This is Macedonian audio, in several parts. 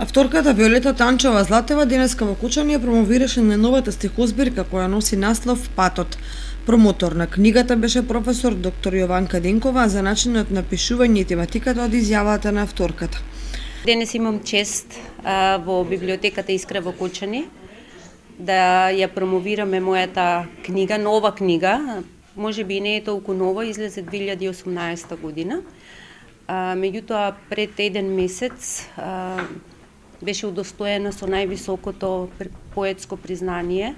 Авторката Виолета Танчева Златева денеска во Кучани ја промовираше најновата стихозбирка која носи наслов Патот. Промотор на книгата беше професор доктор Јованка Денкова, за начинот на пишување и тематиката од изјавата на авторката. Денес имам чест во библиотеката Искра во Кучани да ја промовираме мојата книга, нова книга, може би не е толку нова, излезе 2018 година. Меѓутоа пред еден месец беше удостоена со највисокото поетско признание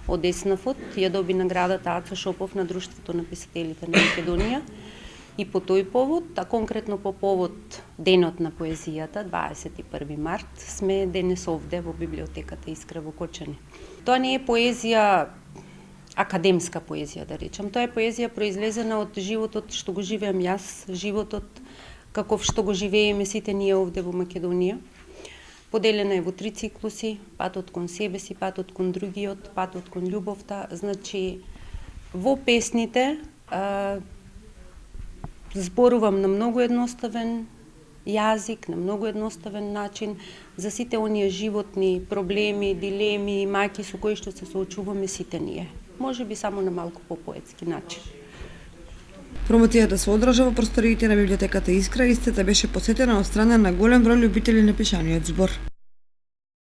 од СНФ-от, ја доби наградата Ацо Шопов на Друштвото на писателите на Македонија. И по тој повод, а конкретно по повод Денот на поезијата, 21 март, сме денес овде во библиотеката Искра во Кочани. Тоа не е поезија, академска поезија да речам, тоа е поезија произлезена од животот што го живеам јас, животот каков што го живееме сите ние овде во Македонија. Поделена е во 3 циклуси: патот кон себе си, патот кон другиот, патот кон љубовта. Значи, во песните зборувам на многу едноставен јазик, на многу едноставен начин за сите оние животни проблеми, дилеми и мајки со кои што се соочуваме сите ние. Може би само на малку попоетски начин. Промоцијата се одржа во просториите на библиотеката Искра, истата беше посетена од страна на голем број љубители на пишаниот збор.